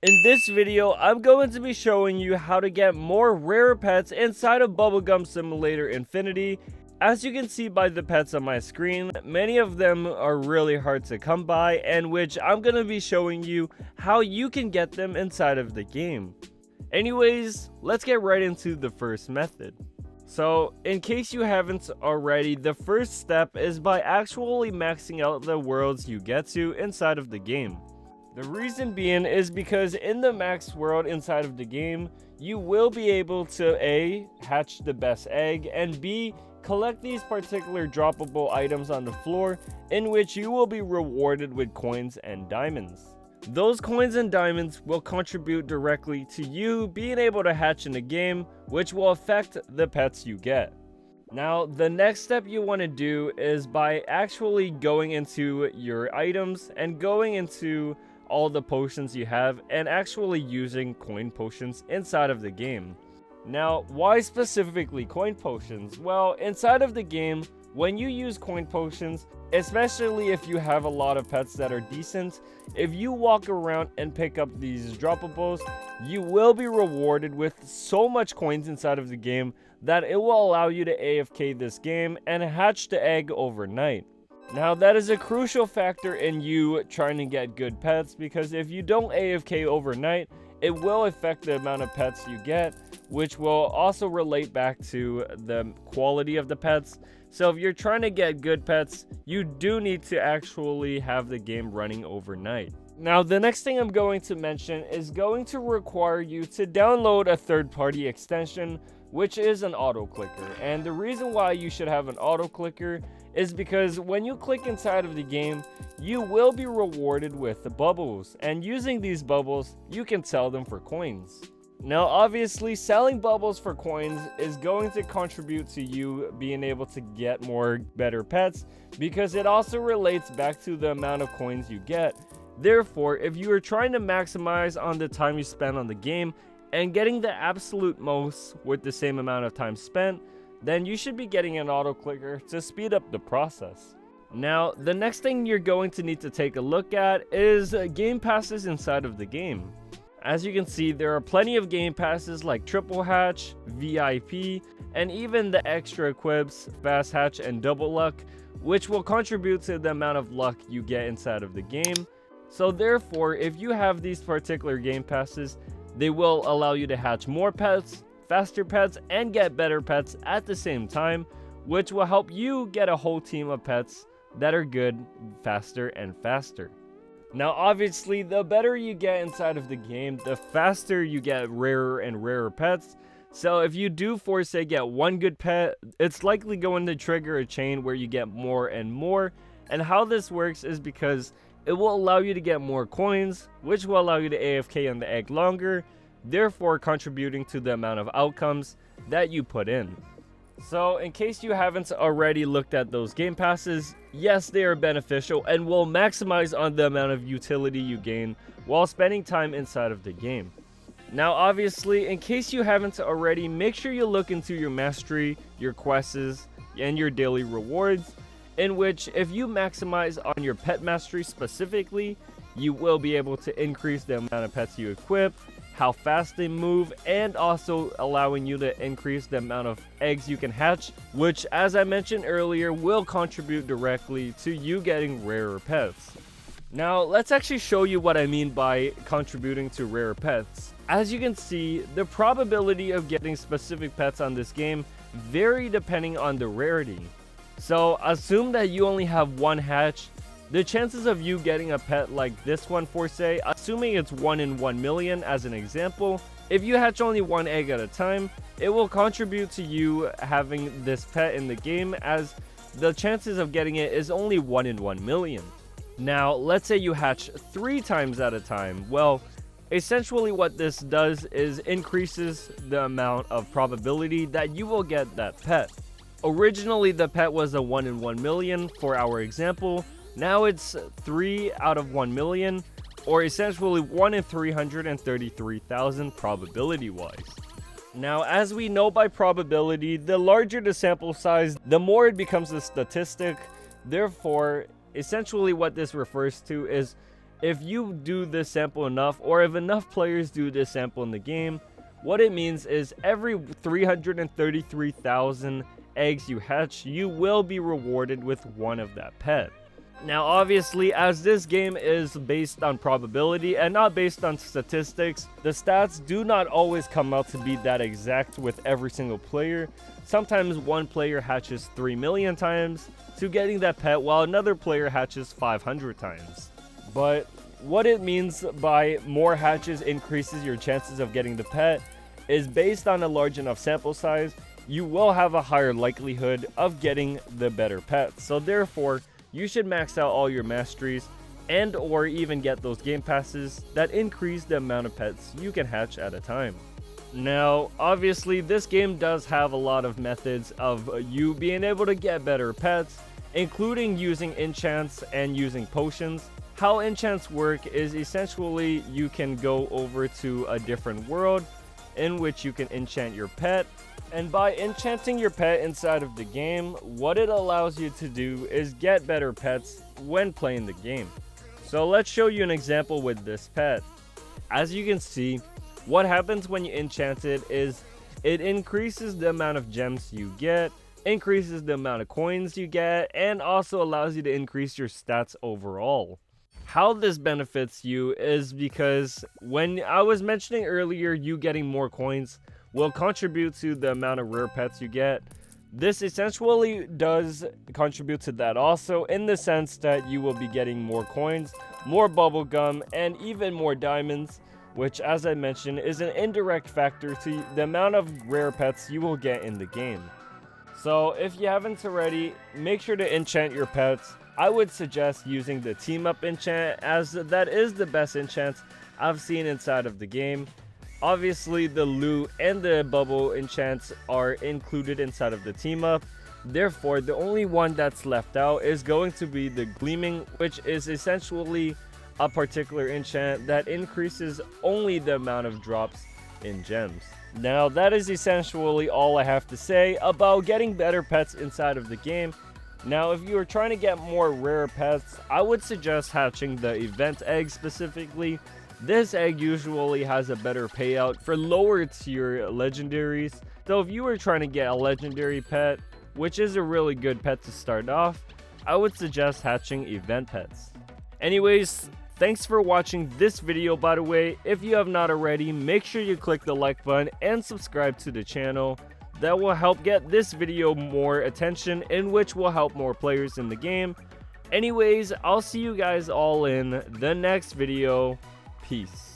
In this video, I'm going to be showing you how to get more rare pets inside of Bubblegum Simulator Infinity. As you can see by the pets on my screen, many of them are really hard to come by, and which I'm going to be showing you how you can get them inside of the game. Anyways, let's get right into the first method. So, in case you haven't already, the first step is by actually maxing out the worlds you get to inside of the game. The reason being is because in the max world inside of the game, you will be able to A, hatch the best egg, and B, collect these particular droppable items on the floor, in which you will be rewarded with coins and diamonds. Those coins and diamonds will contribute directly to you being able to hatch in the game, which will affect the pets you get. Now, the next step you want to do is by actually going into your items and going into all the potions you have and actually using coin potions inside of the game. Now, why specifically coin potions? Well, inside of the game, when you use coin potions, especially if you have a lot of pets that are decent, if you walk around and pick up these droppables, you will be rewarded with so much coins inside of the game that it will allow you to AFK this game and hatch the egg overnight. Now, that is a crucial factor in you trying to get good pets, because if you don't AFK overnight, it will affect the amount of pets you get, which will also relate back to the quality of the pets. So if you're trying to get good pets, you do need to actually have the game running overnight. Now, the next thing I'm going to mention is going to require you to download a third-party extension, which is an auto clicker. And the reason why you should have an auto clicker is because when you click inside of the game, you will be rewarded with the bubbles, and using these bubbles, you can sell them for coins. Now, obviously, selling bubbles for coins is going to contribute to you being able to get more better pets, because it also relates back to the amount of coins you get. Therefore, if you are trying to maximize on the time you spend on the game and getting the absolute most with the same amount of time spent, then you should be getting an auto clicker to speed up the process. Now, the next thing you're going to need to take a look at is game passes inside of the game. As you can see, there are plenty of game passes like Triple Hatch, VIP, and even the extra equips, Fast Hatch and Double Luck, which will contribute to the amount of luck you get inside of the game. So therefore, if you have these particular game passes, they will allow you to hatch more pets, faster pets, and get better pets at the same time, which will help you get a whole team of pets that are good, faster, and faster. Now, obviously, the better you get inside of the game, the faster you get rarer and rarer pets. So if you do say get one good pet, it's likely going to trigger a chain where you get more and more. And how this works is because it will allow you to get more coins, which will allow you to AFK on the egg longer, therefore contributing to the amount of outcomes that you put in. So, in case you haven't already looked at those game passes, yes, they are beneficial and will maximize on the amount of utility you gain while spending time inside of the game. Now, obviously, in case you haven't already, make sure you look into your mastery, your quests, and your daily rewards, in which if you maximize on your pet mastery specifically, you will be able to increase the amount of pets you equip, how fast they move, and also allowing you to increase the amount of eggs you can hatch, which, as I mentioned earlier, will contribute directly to you getting rarer pets. Now, let's actually show you what I mean by contributing to rarer pets. As you can see, the probability of getting specific pets on this game vary depending on the rarity. So, assume that you only have one hatch. The chances of you getting a pet like this one, for say, assuming it's 1 in 1 million as an example, if you hatch only one egg at a time, it will contribute to you having this pet in the game, as the chances of getting it is only 1 in 1 million. Now, let's say you hatch 3 times at a time. Well, essentially what this does is increases the amount of probability that you will get that pet. Originally, the pet was a 1 in 1 million for our example. Now it's 3 out of 1 million, or essentially 1 in 333,000 probability wise. Now, as we know by probability, the larger the sample size, the more it becomes a statistic. Therefore, essentially what this refers to is If you do this sample enough, or if enough players do this sample in the game, what it means is every 333,000 eggs you hatch, you will be rewarded with one of that pet. Now obviously, as this game is based on probability and not based on statistics, the stats do not always come out to be that exact with every single player. Sometimes one player hatches 3 million times to getting that pet, while another player hatches 500 times. But what it means by more hatches increases your chances of getting the pet is based on a large enough sample size, you will have a higher likelihood of getting the better pets. So therefore, you should max out all your masteries and or even get those game passes that increase the amount of pets you can hatch at a time. Now, obviously, this game does have a lot of methods of you being able to get better pets, including using enchants and using potions. How enchants work is essentially you can go over to a different world in which you can enchant your pet, and by enchanting your pet inside of the game, what it allows you to do is get better pets when playing the game. So let's show you an example with this pet. As you can see, what happens when you enchant it is it increases the amount of gems you get, increases the amount of coins you get, and also allows you to increase your stats overall. How this benefits you is because when I was mentioning earlier, you getting more coins will contribute to the amount of rare pets you get. This essentially does contribute to that also, in the sense that you will be getting more coins, more bubblegum, and even more diamonds, which, as I mentioned, is an indirect factor to the amount of rare pets you will get in the game. So if you haven't already, make sure to enchant your pets. I would suggest using the team up enchant, as that is the best enchant I've seen inside of the game. Obviously, the loot and the bubble enchants are included inside of the team up. Therefore, the only one that's left out is going to be the gleaming, which is essentially a particular enchant that increases only the amount of drops in gems. Now, that is essentially all I have to say about getting better pets inside of the game. Now, if you are trying to get more rare pets, I would suggest hatching the event egg specifically. This egg usually has a better payout for lower tier legendaries. So if you were trying to get a legendary pet, which is a really good pet to start off, I would suggest hatching event pets. Anyways, thanks for watching this video, by the way. If you have not already, make sure you click the like button and subscribe to the channel. That will help get this video more attention, in which will help more players in the game. Anyways, I'll see you guys all in the next video. Peace.